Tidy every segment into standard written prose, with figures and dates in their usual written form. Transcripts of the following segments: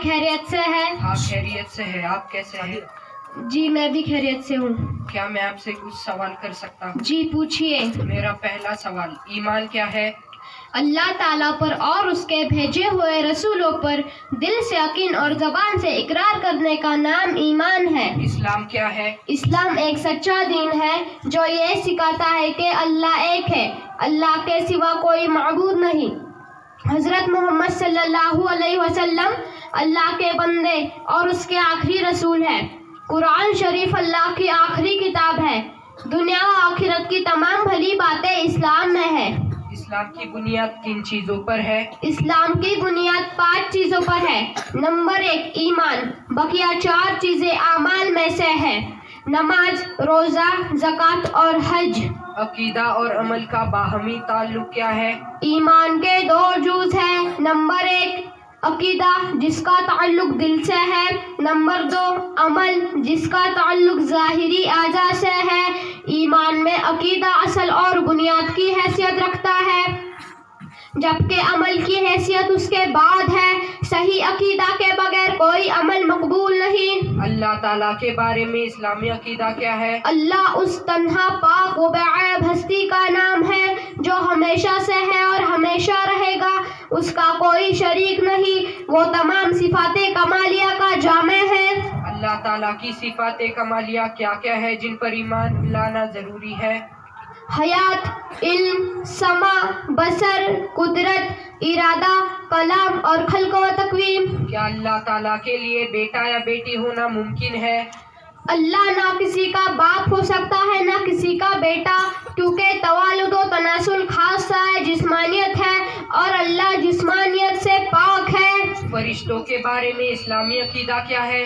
खैरियत से है? हाँ खैरियत से है। आप कैसे हैं? जी मैं भी खैरियत से हूँ। क्या मैं आपसे कुछ सवाल कर सकता हूँ? जी पूछिए। मेरा पहला सवाल, ईमान क्या है? अल्लाह ताला पर और उसके भेजे हुए रसूलों पर दिल से यकीन और ज़बान से इकरार करने का नाम ईमान है। इस्लाम क्या है? इस्लाम एक सच्चा दीन है जो ये सिखाता है कि अल्लाह एक है, अल्लाह के सिवा कोई माबूद नहीं। हज़रत मोहम्मद सल्लल्लाहु अलैहि वसल्लम अल्लाह के बंदे और उसके आखिरी रसूल हैं। कुरान शरीफ अल्लाह की आखिरी किताब है। दुनिया व आखिरत की तमाम भली बातें इस्लाम में है। इस्लाम की बुनियाद किन चीज़ों पर है? इस्लाम की बुनियाद 5 चीज़ों पर है। नंबर 1 ईमान, बकिया 4 चीज़ें आमाल में से है। नमाज, रोज़ा, ज़कात और हज। अकीदा और अमल का बाहमी ताल्लुक क्या है? ईमान के 2 जुज़ हैं। नंबर 1 अकीदा जिसका ताल्लुक दिल से है। नंबर 2 अमल जिसका ताल्लुक ज़ाहिरी आज़ा से है। ईमान में अकीदा असल और बुनियाद की हैसियत रखता है, जबकि अमल की हैसियत उसके बाद है। सही अकीदा के बगैर कोई अमल मकबूल नहीं। अल्लाह ताला के बारे में इस्लामी अकीदा क्या है? अल्लाह उस तन्हा पाक व बेअयब हस्ती का नाम है जो हमेशा से है और हमेशा रहेगा। उसका कोई शरीक नहीं, वो तमाम सिफाते कमालिया का जामे है। अल्लाह ताला की सिफाते कमालिया क्या क्या है जिन पर ईमान लाना जरूरी है? हयात, इल्म, समा, बसर, कुदरत, इरादा, कलाम और खल्क व तकवीम। क्या अल्लाह ताला के लिए बेटा या बेटी होना मुमकिन है? अल्लाह ना किसी का बाप हो सकता है ना किसी का बेटा, क्योंकि तवालुद व तनासुल खासा है, जिस्मानियत है और अल्लाह जिस्मानियत से पाक है। फरिश्तों के बारे में इस्लामी अकीदा क्या है?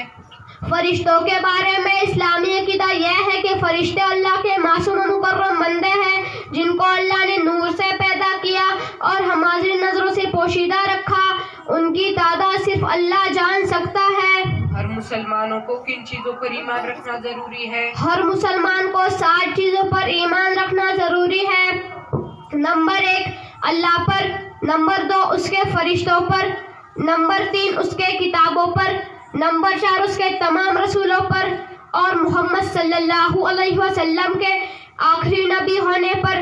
फरिश्तों के बारे में इस्लामी अकीदा यह है कि फरिश्ते अल्लाह के मासूम व मुकर्रम बंदे हैं जिनको अल्लाह ने नूर से पैदा किया और हमारी नजरों से पोशीदा रखा। उनकी तादाद सिर्फ अल्लाह जान सकता है। हर मुसलमानों को किन चीज़ों पर ईमान रखना जरूरी है? हर मुसलमान को 7 चीज़ों पर ईमान रखना जरूरी है। नंबर 1 अल्लाह पर, नंबर 2 उसके फरिश्तों पर, नंबर 3 उसके किताबों पर, नंबर 4 उसके तमाम रसूलों पर और मोहम्मद सल्लल्लाहु अलैहि वसल्लम के आखिरी नबी होने पर,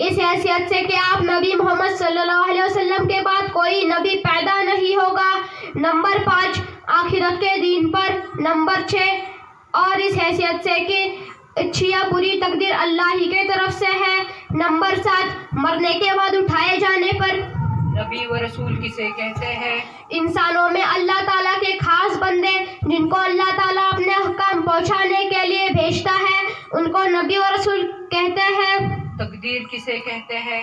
इस हैसियत से कि आप नबी मोहम्मद सल्लल्लाहु अलैहि वसल्लम के बाद कोई नबी पैदा नहीं होगा। नंबर 5 आखिरत के दीन पर। नंबर 6 और इस हैसियत से कि अच्छी या बुरी तकदीर अल्लाह ही के तरफ से है। नंबर 7 मरने के बाद उठाए जाने पर। नबी व रसूल किसे कहते हैं? इंसानों में अल्लाह ताला के खास बंदे जिनको अल्लाह ताला अपने अहकाम पहुंचाने के लिए भेजता है, उनको नबी व रसूल कहते हैं। तकदीर किसे कहते हैं?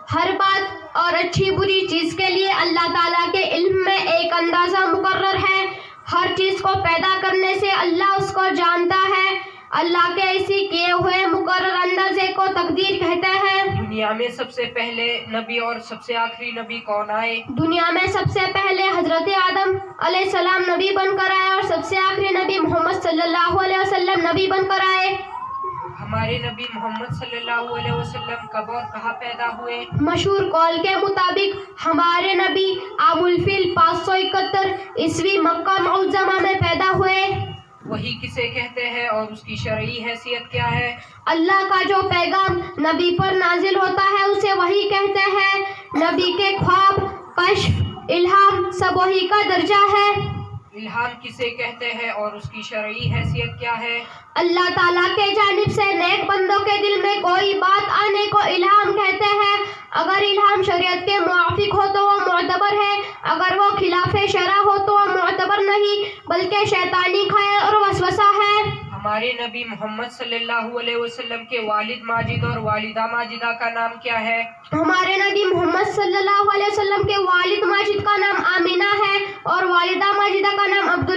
हर बात और अच्छी बुरी चीज के लिए अल्लाह ताला के इल्म में एक अंदाजा मुकर्रर है। हर चीज को पैदा करने से अल्लाह उसको जानता है। अल्लाह के इसी किए हुए मुकर्रर अंदाजे को तकदीर कहते हैं। दुनिया में सबसे पहले नबी और सबसे आखिरी नबी कौन आए? दुनिया में सबसे पहले हजरत आदम अलैहिस्सलाम नबी बनकर आए और सबसे आखिरी नबी मोहम्मद सल्लल्लाहु अलैहि वसल्लम नबी बनकर आए। हमारे नबी मोहम्मद सल्लल्लाहु अलैहि वसल्लम कब और कहाँ पैदा हुए? मशहूर कौल के मुताबिक हमारे नबी आमुल फिल 571 ईस्वी मक्का मुअज्जमा में पैदा हुए। वही किसे कहते हैं और उसकी शरई हैसियत क्या है? अल्लाह का जो पैगाम नबी पर नाजिल होता है उसे वही कहते हैं। नबी के ख्वाब, कश्फ, इल्हाम सब वही का दर्जा है। इल्हाम किसे कहते हैं और उसकी शरई हैसियत क्या है? अल्लाह ताला के जानिब से नेक बंदों के दिल में कोई बात आने को इल्हाम कहते हैं। अगर इल्हाम शरीयत के मुआफिक हो तो वो मुअतबर है, अगर वो खिलाफे शरा हो तो वो मुअतबर नहीं बल्कि शैतानी ख्याल और वसवसा है। हमारे नबी मोहम्मद सल्लल्लाहु अलैहि वसल्लम के वालिद माजिद और वालिदा माजिदा का नाम क्या है? हमारे नबी मोहम्मद सल्लल्लाहु अलैहि वसल्लम के वालिद माजिद का नाम आमीना है और वालिदा माजिदा का नाम अब्दुल